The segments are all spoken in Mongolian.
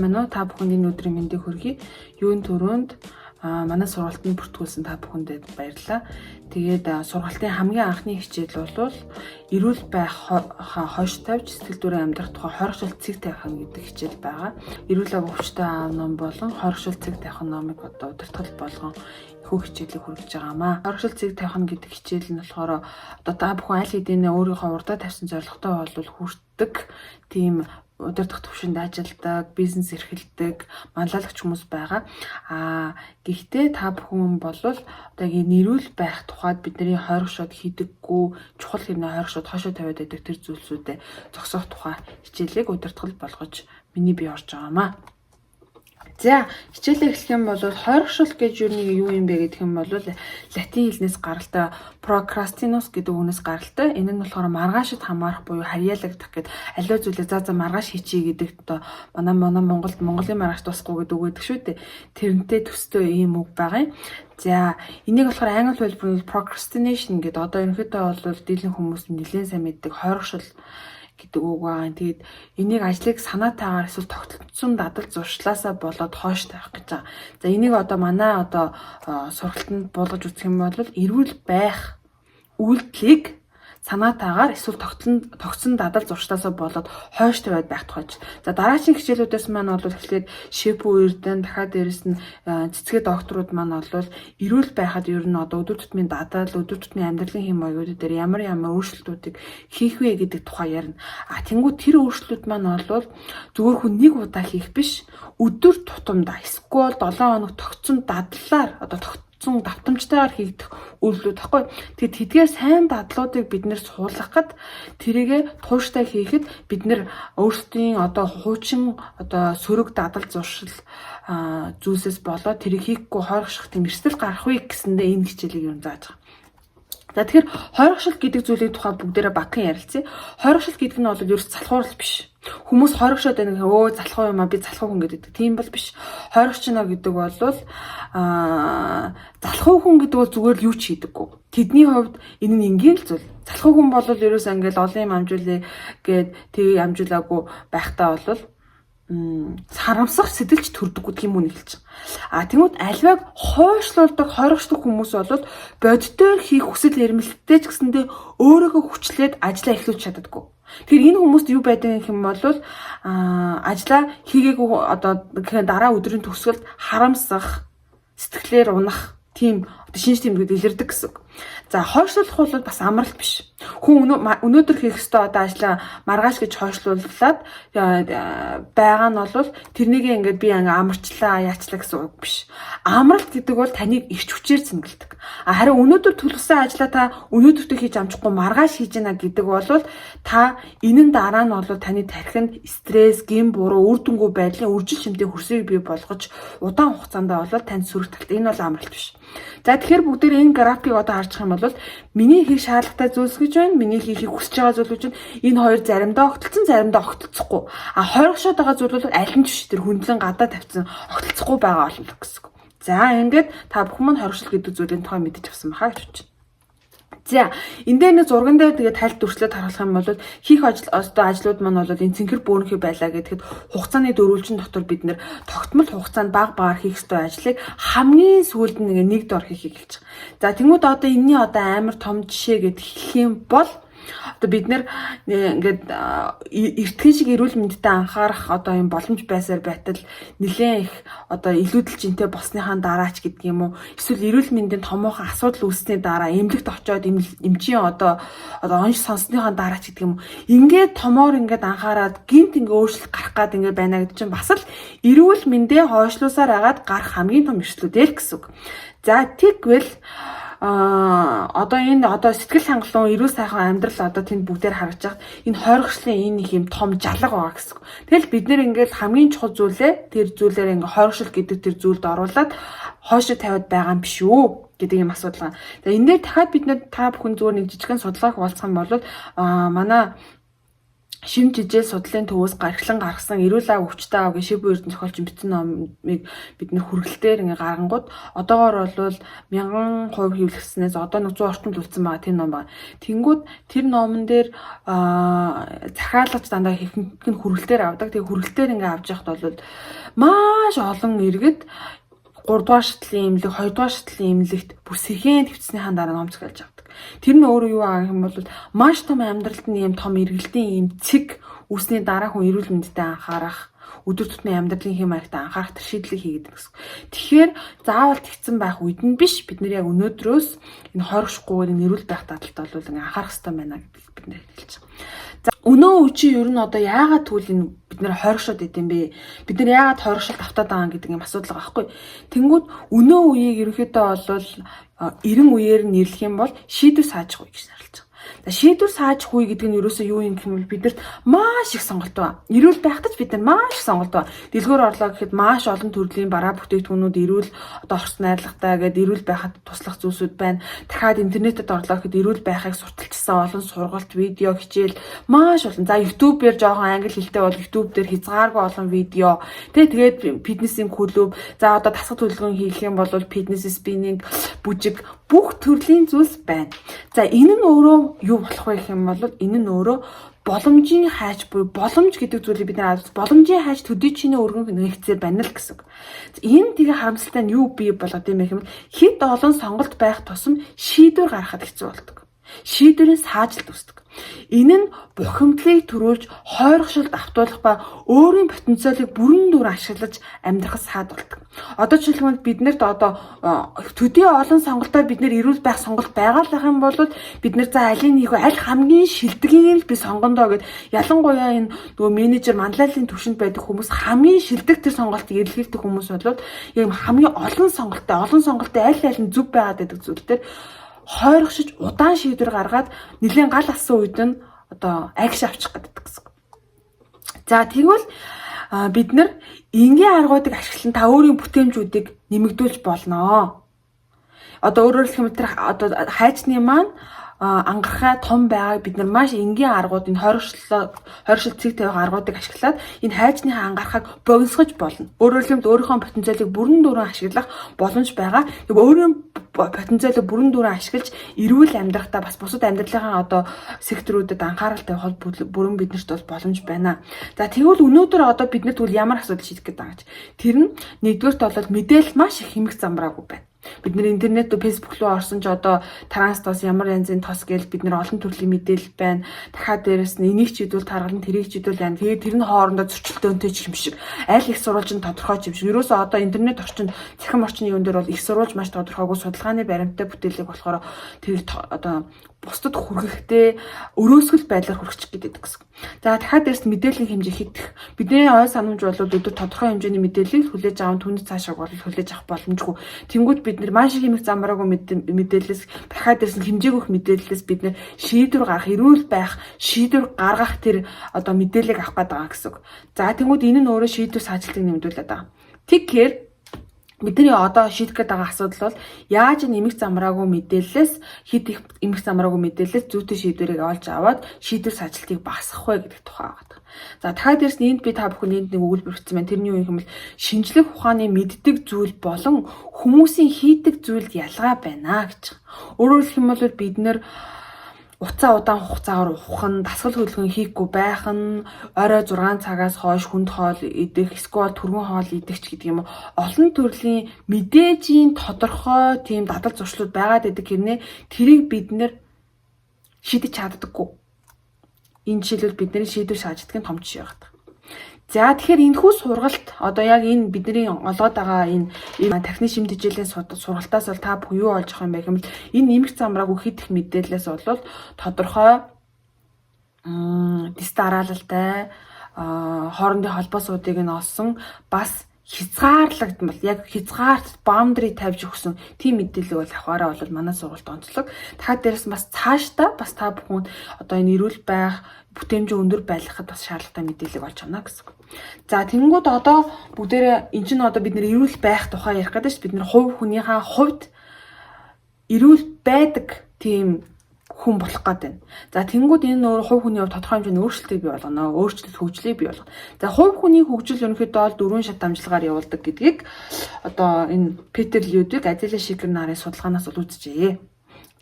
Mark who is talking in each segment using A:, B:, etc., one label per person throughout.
A: сайн байна уу? Та бүхэнд энэ өдрийн мэндийг хүргэе. Юун төрөнд манай сургалтанд бүртгүүлсэн та бүхэндээ баярлалаа. Тэгээд сургалтын хамгийн анхны хичээл бол эрүүл байх хойш тавьж сэтгэл дүүрэн амьдрах тухай хоригшил цэг тавих гэдэг хичээл байгаа. Эрүүл өвчтөй аав ном болон хоригшил цэг тавих номыг одоо удирдгал болгон хөө хичээлийг хүргэж байгаамаа. Хоригшил цэг тавих гэдэг хичээл нь болохоор одоо та бүхэн аль хэдийн өөрийнхөө урдаа тавьсан зорилготой бол хүртдэг тийм удирдах төвшөнд ажилладаг, бизнес эрхэлдэг, манлайлагч хүмүүс байгаа. Гэхдээ та бүхэн бол одоо нэрүүл байх тухайд бидний хоригшоод хийдэггүй, чухал хэрнээ хоригшоод хойшоо тавиад байдаг тэр зүйлсүүдэд зогсоох тухай хичээлийг удирдгал болгож миний бие орж байгаамаа. За, хичээлээ эхлэх юм бол хоригшил гэж юу юм бэ гэдэг юм бол латин хэлнээс гаралтай procrastinus гэдэг үгнээс гаралтай. Энэ нь болохоор маргаашид хамаарах буюу харьяалагдах гэдэг аливаа зүйлээ за маргааш хийчихье гэдэг одоо манай Монголын маргааш тусахгүй гэдэг үг гэдэг шүү дээ. Тэрнтэй төстэй ийм үг байгаа юм. За, энийг болохоор англи хэлбэрээр procrastination гэдэг одоо ерөнхийдөө бол дийлэн хүмүүс нэлээд сайн мэддэг хоригшил гэдэг үг байгаа. Тэгээд энийг ажлыг санаатаагаар эсвэл тогтцсон дадал зуршлаасаа болоод хойш тавих гэж байгаа. За энийг одоо манай сургалтанд буулгаж үзэх юм бол эрүүл байх үйлдэлийг санаатаагаар эсвэл тогтсон дадал зуршлаасаа болоод хойш тавиад байх тухайч. За дараагийн хичээлүүдээс маань бол эхлээд шипу эрдэн дахиад дээрэс нь цэцгээ докторууд маань бол эрүүл байхад ер нь одоо өдөр тутмын дадал, өдөр тутмын амьдралын хэм маягууд дээр ямар өөрчлөлтүүдийг хийх вэ гэдэг тухай ярина. Тэнгүү тэр өөрчлөлт маань бол зүгээр хүн нэг удаа хийх биш, өдөр тутамдаа эсвэл 7 хоног тогтсон дадлаар одоо давтамжтайгаар хийгдэх үйлдэлүүд баггүй. Тэгээд тэдгээр сайн дадлуудыг бид нэр суулгахад тэрийгэ тууштай хийхэд бид нэр өөрсдийн одоо хуучин одоо сөрөг дадал зуршил зүйлсээс болоод тэрийг хийхгүй хоригших тийм эрсдэл гарах вэ гэсэндээ энэ хичээлийг юм зааж байгаа. За тэгэхээр хоригшил гэдэг зүйлийн тухай бүгдээрээ багахан ярилцъя. Хоригшил гэдэг нь бол ерөөс залхуурал биш. Хүмүүс хоригшоод байна гэх залхуу юм а би залхуу хүн гэдэг. Тийм бол биш. Хоригчно гэдэг бол залхуу хүн гэдэг бол зүгээр л юу ч хийдэггүй. Тэдний хувьд энэ нь энгийн л зүйл. Залхуу хүн бол ерөөс ингээл олон юм амжуулъя гэд тэг амжуулаагүй байхдаа бол харамсах сэтэлж төрдөггүй тийм үн хэлж байгаа. Тэгмүүд альваг хойшлуулдаг, хоригчдаг хүмүүс бол бодитоор хийх хүсэл эрмэлттэй ч гэсэндээ өөрөөгөө хүчлээд ажиллаа эхлүүлж чаддаггүй. Тэгэхээр энэ хүмүүст юу байдаг юм бол ажиллаа хийгээгүй одоо дараа өдрийн төгсгөлд харамсах, сэтгэлээр унах тийм одоо шинж тэмдгүүд илэрдэг гэсэн үг. За хойшлуулах бол бас амралт биш. Хүн өнөөдөр хийх ёстой одоо ажлаа маргааш гэж хойшлууллаад байгаа нь бол тэрнийг ингээд би амарчлаа, яачлаа гэсэн үг биш. Амралт гэдэг бол таныг ирч хүчээр цэнгэлдэг. Харин өнөөдөр төлөвсөн ажлаа та өнөөдөртөө хийж амжихгүй маргааш хийж яана гэдэг бол та энэ нь дараа нь бол таны тархинд стресс, гин буруу, үр дүнгүй байдлын үржил шимтгий хөрсийг бий болгож удаан хугацаанд бол танд сөрөг талт. Энэ бол амралт биш. За тэгэхээр бүгдээр энэ графикийг одоо харж байгаа юм бол миний хийх шаардлагатай зүйлс гэж байна, миний хийхийг хүсэж байгаа зүйл гэж байна. Энэ хоёр заримдаа огтлцсон, заримдаа огтлцохгүй. Хоригшоод байгаа зүйл бол аль нь биш тэр хүндлэн гадаа тавьсан огтлцохгүй байгаа болно гэсэн. За ингээд та бүхэн мань хоригшил гэдэг зүйлийн тухай мэдэж авсан баха гэж бодчих. За энэ дээр нэг зурган дээр тэгээд тайлт дүрслээд харуулах юм бол хийх ажлууд маань бол энэ цэнхэр бөөнхий байлаа гэхэд хугацааны дөрвөлжин дотор бид нэр тогтмол хугацаанд баг хийх ёстой ажлыг хамгийн сүүлд нэг дор хийхийг хэлж байгаа. За тэнгууд одоо энэний одоо амар том жишээ гэд хэлэх юм бол одоо бид нэр ингээд эртхэн шиг эрүүл мэндэд анхаарах одоо юм боломж байсаар байтал нэлээд их одоо илүүдэл жинтэй болсныхаа дараач гэдэг юм уу эсвэл эрүүл мэндийн томоохон асуудал үүссний дараа эмнэлэгт очиод эмчийн одоо онж сонссныхаа дараач гэдэг юм уу ингээд томоор ингээд анхаарад гинт ингээд өөрчлөлт гарах гад ингээд байна гэдэг чинь бас л эрүүл мэндээ хойшлуусаар агаад гарах хамгийн том эрсдлүүд л гэсэн үг. За тэгвэл одоо сэтгэл хангалуун эрүүл сайхан амьдрал одоо тэнд бүгдээр харагдаж байгаа. Энэ хоригшлын энэ их юм том жалга байгаа гэсэн. Тэгэл бид нэр ингээд хамгийн чухал зүйлээ тэр зүйлээр ингээд хоригшил гэдэг тэр зүйлд оруулаад хойшоо тавиад байгаа юм биш үү гэдэг юм асуудал байна. За энэ дээр дахиад бид нэр та бүхэн зүгээр нэг жижигхэн судалгааг хуваалцах юм бол манай шим жижээ судлалын төвөөс гаргалан гаргасан эрүүл ав өвчтэй ав гэх шив эрдэнэ зохиолч бичсэн номыг бид нэр хүргэлтээр ингээ гаргангууд одоогоор бол 1000% хэвлэгснээс одоо 100 орчимд үлдсэн байгаа тийм ном байна. Тэнгүүд тэр номон дээр захиалагч дандаа ихэнх нь хүргэлтээр авдаг. Тэгээ хүргэлтээр ингээ авч яхад бол маш олон иргэд 3 дугаар шатлын эмнэлэг, 2 дугаар шатлын эмнэлэгт бүр сэрхэн твцснийхаа дараа ном захиалж авдаг. Тэр нь өөрөө юу аа гэх юм бол маш том амьдралд нь юм том эргэлтийн юм цэг үүсний дараа хүн эрүүл мэндэд анхаарах, өдөр тутмын амьдралын хэм маягт анхаарах тэр шийдлийг хийгээд гэсэн. Тэгэхээр заавал тэгсэн байх үед нь биш, бид нэр яг өнөөдрөөс энэ хойрогшгүй энэ эрүүл байх дадлалт бол ингээ анхаарах хэрэгтэй байна гэдгийг бид нэр хэлж байгаа. За өнөө үе чи ер нь одоо яагаад тэгвэл энэ бид нэр хойрогшоод идэм бэ? Бид нар яагаад хойрогшолт автаад байгаа гэдэг юм асуудал байгаа байхгүй. Тэнгүүд өнөө үеийг ерөнхийдөө бол 90 үеэр нэрлэх юм бол шийдвэр саажих үе гэж нэрлэж байгаа. За шийдвэр саажих үе гэдэг нь ерөөсөө юу юм гэх юм бол бидэрт маш их сонголт байна. Эрүүл байхдаа ч бид нар маш их сонголт байна. Дэлгүүр орлоо гэхэд маш олон төрлийн бараа бүтээгдэхүүнүүд эрүүл одоо орц найрлагатай гэдэг эрүүл байхад туслах зүйлсүүд байна. Дахиад интернетэд орлоо гэхэд эрүүл байхыг сурталчилсан олон сургалт, видео, хичээл маш олон. За YouTube-ээр жоохон англи хэлтэй бол YouTube дээр хязгааргүй олон видео. Тэгээд фитнесийн клуб, за одоо дасгал хөдөлгөөн хийх юм бол фитнес, спиннинг, бүжиг бүх төрлийн зүйлс байна. За энэ нь өөрөө юу болох вэ гэх юм бол энэ нь өөрөө боломжийн хайж буюу боломж гэдэг зүйлийг бид нар боломжийн хайж төдий чиний өргөн нэгцээр байна л гэсэн. Энэ тэгээ харамсалтай нь юу бий болоод юм бэ гэвэл хэд олон сонголт байх тусам шийдвэр гаргахад хэцүү болдог. Шийдвэрийн саажилт үүсдэг. Энэ нь бухимдлыг төрүүлж хойрогшолд автуулах ба өөрийн потенциалыг бүрэн дүр ашиглаж амьдрахад саад болдог. Одоо жишээлбэл биднэрт одоо төдий олон сонголтоор бид нэр эрүүл байх сонголт байгаа л ах юм бол бид нэр за алийг хийх аль хамгийн шилдэггийг л би сонгондоо гэд ялангуяа энэ нөгөө менежер манлайлалын түвшинд байдаг хүмүүс хамгийн шилдэг тэр сонголтыг эрэлхийлдэг хүмүүс бол яг хамгийн олон сонголттой аль нь зөв байгаад байдаг зүйл дээр хойрогшиж удаан шийдвэр гаргаад нэлээд гал асан үед нь одоо агш авчих гэдэг гэсэн. За тэгвэл бид нар энгийн аргуудыг ашиглан та өөрийн бүтээмжүүдийг нэмэгдүүлж болно. Одоо өөрөөр хэлбэл тэр одоо хайчны маань ангарахаа том байгааг бид нар маш энгийн аргууд энэ хойрогшил цэг тавих аргуудыг ашиглаад энэ хайчныхаа ангарахыг богиносгож болно. Өөрөөр хэлбэл өөрийнхөө потенциалыг бүрэн дүрэн ашиглах боломж байгаа. Тэг өөрийн потенциалыг бүрэн дүрэн ашиглаж эрүүл амьдрахтаа бас бусад амьдралынхаа одоо секторүүдэд анхаарал тавих бүрэн биднэрт бол боломж байна. За тэгвэл өнөөдөр одоо биднэрт тэгвэл ямар асуудал шийдэх гээд байгаа ч тэр нь нэгдүгээрт бол мэдээлэл маш их хэмэх замбраагүй байна. Бид нэр интернет руу фейсбુક руу орсон ч одоо транс тос ямар янзын тос гээл бид нэр олон төрлийн мэдээлэл байна. Дахиад дээрэс нь энийг ч хэдүүл таргалан тэрийг ч хэдүүл байна. Тэгээд тэр нь хоорондоо зөрчилдөөнтэй ч юм шиг. Аль их сурвалж нь тодорхой ч юм шиг. Ерөөсөө одоо интернет орчинд цахим орчны юун дээр бол их сурвалж маш тодорхойгүй судалгааны баримттай бүтээлэг болохоор тэр одоо бусдад хүргэхдээ өрөөсгөл байдлаар хүрчих гэдэг гэсэн. За дахиад дээрс мэдээллийн хэмжээ хитэх. Бидний ой санамж бол өдөр тодорхой хэмжээний мэдээллийг хүлээж аван түүний цаашаа бол хүлээж авах боломжгүй. Тэнгүүд бид нар маш их хэмэх замбраагүй мэдээлэлээс дахиад дээрс хэмжээгүйх мэдээлэлээс бид нар шийдвэр гаргах, эрүүл байх, шийдвэр гаргах тэр одоо мэдээллийг авах гээд байгаа гэсэн. За тэнгүүд энэ нь өөрөө шийдвэр саажилтыг нэмэгдүүлээд байгаа. Тэгэхээр бидний одоо шийдэх гээд байгаа асуудал бол яаж нэмэх замбраагүй мэдээллээс хэд их нэмэх замбраагүй мэдээллээс зүйтэй шийдвэрийг олж аваад шийдвэр саажилтыг багасгах вэ гэдэг тухай байгаа. За дахиад дээрс энд би та бүхэнд нэг өгүүлбэр өгсөн байна. Тэрний юу юм бэ? Шинжлэх ухааны мэддэг зүйл болон хүмүүсийн хийдэг зүйлд ялгаа байна гэж. Өөрөөр хэлэх юм бол бид нэр уцаа удаан хугацаагаар ухах, дасгал хөдөлгөөн хийхгүй байх нь, орой 6 цагаас хойш хүнд хоол идэх, эсвэл түргэн хоол идэх ч гэдэг юм. Олон төрлийн мэдээжийн тодорхой тийм дадал зуршлууд байгаад байдаг хэрнээ тэрийг бид нэр шийдэж чаддаггүй. Энэ жишээлбэл бидний шийдвэр шаардлагын том жишээ байна. За тэгэхээр энэхүү сургалт одоо яг энэ бидний олгоод байгаа энэ тархины шим тэжээлийн сургалтаас бол та бүхэн юу олж авах юм бэ гэвэл энэ нэмэх замбраагүй хэд их мэдээлэлээс бол тодорхой тест дараалалтай хоорондын холбоо суудыг нь олсон бас хязгаарлагдсан бол яг хязгаарт баундри тавьж өгсөн тийм мэдээлэл бол авахаараа бол манай сургалт онцлог. Дахиад дээрээс бас цаашдаа бас та бүхэнд одоо энэ эрүүл байх бүтээмжээ өндөр байлгахад бас шаардлагатай мэдээлэл олж авна гэсэн. За тэнгууд одоо бүгдээрээ эн чинь одоо бид нэр эрүүл байх тухай ярих гэдэг чинь бид нэр хувь хүнийхээ хувьд эрүүл байдаг тийм хүн болох гээд байна. За тэнгууд энэ өөр хувь хүний хувьд тодорхой хэмжээний өөрчлөлтийг бий болгоно. Өөрчлөлт хөгжлийг бий болгоно. За хувь хүний хөгжил ерөнхийдөө бол 4 шат дамжлагаар явуулдаг гэдгийг одоо энэ Питер Людвиг Адела Шиклер нарын судалгаанаас бол үзжээ.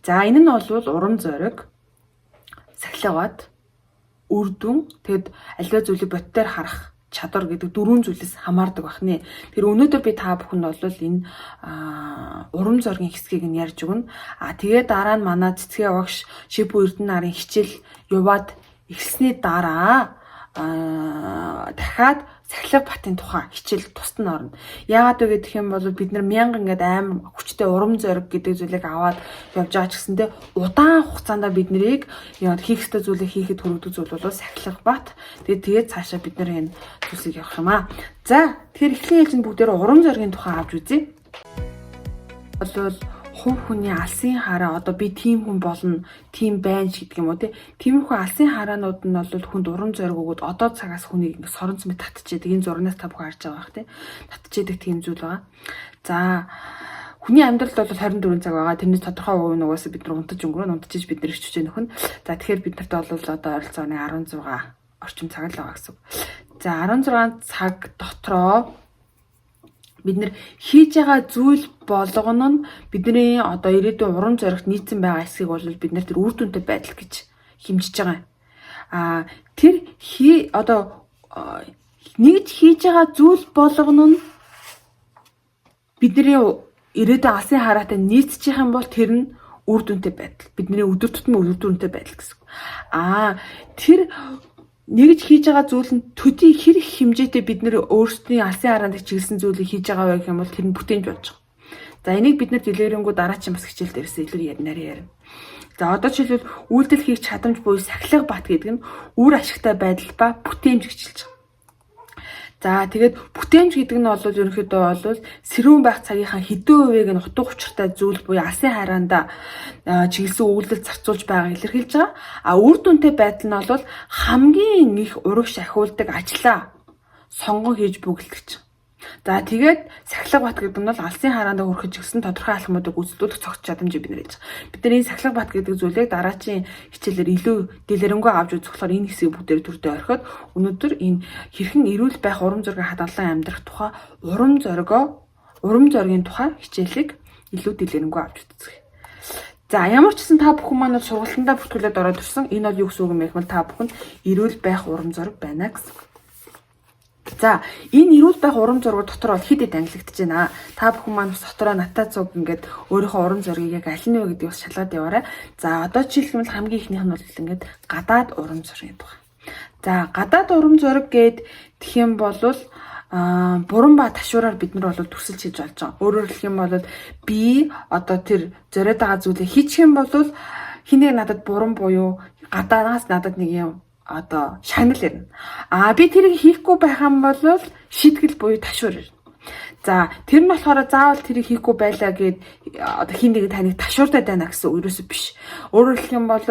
A: За энэ нь бол урам зориг, сахилгаваад, үр дүн, тэгэд аливаа зүйлийг бодтоор харах чадвар гэдэг 4 зүйлээс хамаардаг байна. Тэр өнөөдөр би та бүхэнд бол энэ урам зоригийн хэсгийг нь ярьж өгнө. Тэгээд дараа нь манай цэцгээ багш Шипүү Эрдэнэ нарын хичээл яваад эхэлсний дараа дахиад Сахилга Батын тухай хичээл тусад нь орно. Яагаад вэ гэх юм бол бид нар мянган ингээд амар хүчтэй урам зориг гэдэг зүйлийг аваад явж байгаа ч гэсэндээ удаан хугацаанд бид нарыг хийх ёстой зүйлийг хийхэд хүргэдэг зүйл бол Сахилга Бат. Тэгээд цаашаа бид нар энэ зүйлсийг явах юм аа. За тэгэхээр эхлэн ээлжинд бүгдээр урам зоригийн тухай авч үзье. Бол хувь хүний алсын хараа одоо би тийм хүн болно, тийм байна ч гэдэг юм уу тиймэрхүү алсын хараанууд нь бол хүнд урам зориг өгөөд одоо цагаас хүнийг ингэ соронц мэт татчихэдэг. Энэ зурнаас та бүхэн харж байгаа бах тий. Татчихэдэг тийм зүйл байгаа. За хүний амьдралд бол 24 цаг байгаа. Тэрнээс тодорхой хувь нь угаасаа бид нар унтаж өнгөрөө, унтчихж бид нар ирчвэж нөхөн. За тэгэхээр бид нарт бол одоо ойролцоогны 16 орчим цаг л байгаа гэсэн. За 16 цаг дотроо бид нэр хийж байгаа зүйл болгоно нь бидний одоо ирээдүйн урам зоригт нийцсэн байгаа хэсгийг бол бид нэр тэр үр дүнтэй байдал гэж хэмжиж байгаа. Тэр одоо нэгж хийж байгаа зүйл болгоно нь бидний ирээдүйн алсын хараатай нийцчих юм бол тэр нь үр дүнтэй байдал. Бидний өдөр тутмын үр дүнтэй байдал гэсэн. Тэр нэгж хийж байгаа зүйл нь төдий хэрэг хэмжээтэй бид нэр өөрсдийн алсын хараанд чиглэсэн зүйлийг хийж байгаа байх юм бол тэр нь бүтээмж болж байгаа. За энийг бид нар дэлгэрэнгүй дараагийн бас хичээл дээрээс илүү ярина. За одоо жишээлбэл үйлдэл хийх чадамж буюу Сахилга Бат гэдэг нь үр ашигтай байдал ба бүтээмж гिचилж байгаа. За тэгээд бүтээмж гэдэг нь бол ерөнхийдөө бол сэрүүн байх цагийнхаа хэдэн хувийг нь утга учиртай зүйл буюу алсын хараанда чиглэсэн үйлдэл зарцуулж байгааг илэрхийлж байгаа. Үр дүнтэй байдал нь бол хамгийн их урагш ахиулдаг ажлаа сонгон хийж бүгэлдэж. За тэгээд Сахилга Бат гэдэг нь бол алсын хараанда хүрэхэд чиглэсэн тодорхой алхмуудыг үзүүлэх цогц чадамжийг бид нэр хэлж байгаа. Бид нар энэ Сахилга Бат гэдэг зүйлийг дараагийн хичээлээр илүү дэлгэрэнгүй авч үзэх болохоор энэ хэсгийг бүгдээр төрдөө орхиод өнөөдөр энэ хэрхэн эрүүл байх урам зоригийн хадгалан амьдрах тухай урам зоригийн тухай хичээлийг илүү дэлгэрэнгүй авч үзье. За ямар ч гэсэн та бүхэн маань сургалтандаа бүртгүүлээд ороод ирсэн. Энэ бол юу гэсэн үг юм бэ гэвэл та бүхэн эрүүл байх урам зориг байна гэсэн. За энэ эрүүл байх урам зориг дотор бол хэд ангилагдаж байна. Та бүхэн маань бас дотороо натаа цуг ингээд өөрийнхөө урам зоригийг яг аль нь вэ гэдгийг бас шалгаад яваарай. За одоо жишээлбэл хамгийн ихнийх нь бол ингээд гадаад урам зоригийн тухай. За гадаад урам зориг гэд тэгэх юм бол буран ба ташуураар бид нар бол төсөлж хийж болж байгаа. Өөрөөр хэлэх юм бол би одоо тэр зориод байгаа зүйлийг хийчих юм бол хинээ надад буран буюу гадаанаас надад нэг юм одоо шагнал ирнэ. Би тэрийг хийхгүй байх юм бол шийтгэл буюу ташуур ирнэ. За тэр нь болохоор заавал тэрийг хийхгүй байлаа гэд одоо хин нэг таныг ташууртай байна гэсэн үг ерөөсөө биш. Өөрөөр хэлэх юм бол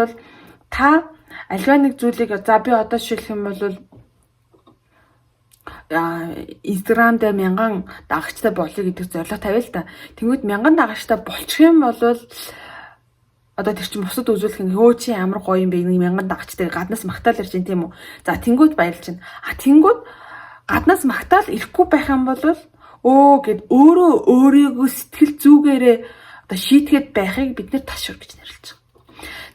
A: та альва нэг зүйлийг за би одоо жишээлх юм бол Instagram дээр 1000 дагагчтай болъё гэдэг зорилго тавиа л та. Тэнгүүд 1000 дагагчтай болчих юм бол одоо тэр чинь бусад үзүүлэх нь хөө чи ямар гоё юм бэ 1000 дагагчтай гаднаас магтаал ирж байна тийм үү. За тэнгүүд баярлж байна. Тэнгүүд гаднаас магтаал ирэхгүй байх юм бол гэд өөрийгөө сэтгэл зүгээрээ одоо шийтгээд байхыг бид нэр ташуур гэж нэрлэж байгаа.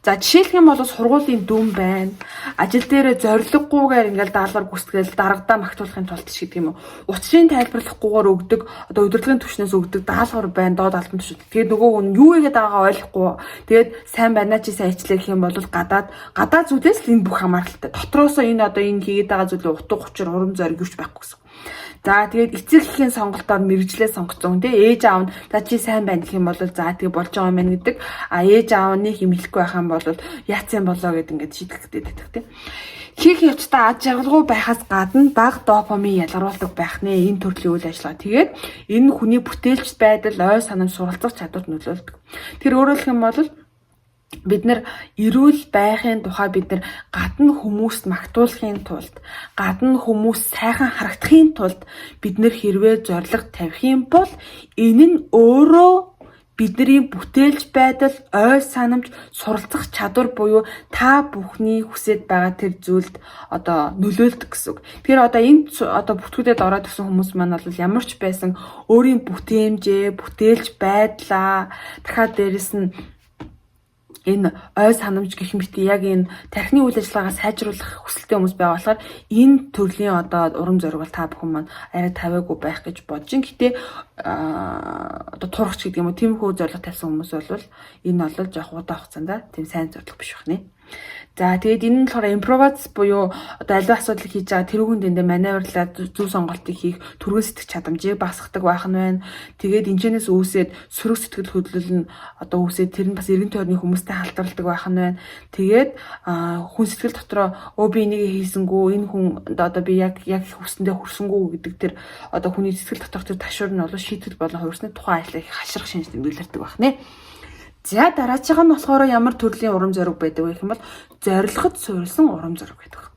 A: За жишээлх юм бол сургуулийн дүн байна. Ажил дээр зориггүйгээр ингээл даалгавар гүйцэтгэл дарагдаа магтуулахын тулд ч гэдэг юм уу. Учрыг тайлбарлахгүйгээр өгдөг одоо удирдлагын түвшнээс өгдөг даалгавар байна. Доод албан түвшин. Тэгээд нөгөө хүн юу игээд байгаагаа ойлгохгүй. Тэгээд сайн байна чи сайн ажиллах гэх юм бол гадаад зүйлээс л энэ бүх хамааралтай. Дотроосоо энэ одоо энэ хийгээд байгаа зүйлийн утга учир урам зориг юуч байхгүй гэсэн. За тэгээд эцэг эхийн сонголтоор мэрэгжлээ сонгоцсон тий ээж аав нь за чи сайн байна гэх юм бол за тэгээ болж байгаа юм байна гэдэг ээж аав нь юм хэлэхгүй байх юм бол яац юм болоо гэд ингээд шийдэхтэй байдаг тий хийх явцдаа аж аргалгүй байхаас гадна бага допамин ялгаруулдаг байх нэ энэ төрлийн үйл ажиллагаа тэгээд энэ хүний бүтээлч байдал ой санамж суралцах чадварт нөлөөлдөг тэр өөрөөр хэлэх юм бол бид нар эрүүл байхын тухай бид нар гадна хүмүүст магтуулахын тулд гадна хүмүүс сайхан харагдахын тулд бид нар хэрвээ зориг тавих юм бол энэ нь өөрөө бидний бүтээлч байдал, ой санамж, суралцах чадвар буюу та бүхний хүсэж байгаа тэр зүйлд одоо нөлөөлдөг гэсэн үг. Тэгэхээр одоо энэ одоо бүтгэгдээд ороод ирсэн хүмүүс маань бол ямар ч байсан өөрийн бүтээмжээ, бүтээлч байдлаа дахиад дээрэс нь энэ ой санамж гэх мэт яг энэ тархины үйл ажиллагаагаа сайжруулах хүсэлтэй хүмүүс байгаа болохоор энэ төрлийн одоо урам зориг бол та бүхэн маань арай тавиагүй байх гэж бодож байна. Гэтэ одоо турагч гэдэг юм уу тиймэрхүү зорилго тавьсан хүмүүс бол энэ бол жоох удаан хугацаанд тийм сайн зорилго биш байна. За тэгээд энэ нь болохоор импровиз буюу одоо аливаа асуудлыг хийж байгаа тэрүүхэн дэндээ маневрлаад зөв сонголтыг хийх түргэн сэтгэх чадамжийг багасгадаг байх нь байна. Тэгээд энэчнээс үүсээд сөрөг сэтгэл хөдлөл нь одоо үүсээд тэр нь бас эргэн тойрны хүмүүстэй халдварладаг байх нь байна. Тэгээд хүн сэтгэл дотроо би энийг хийсэнгүү энэ хүн одоо би яг хүсэндээ хүрсэнгүү гэдэг тэр одоо хүний сэтгэл доторх тэр ташуур нь бол шийтгэл болон хувирсны тухайн ажлыг хашрах шинж нэмэлтдэг байх нэ. За дараачихаа нь болохоор ямар төрлийн урам зориг байдаг вэ гэх юм бол зорилгод суурилсан урам зориг байдаг.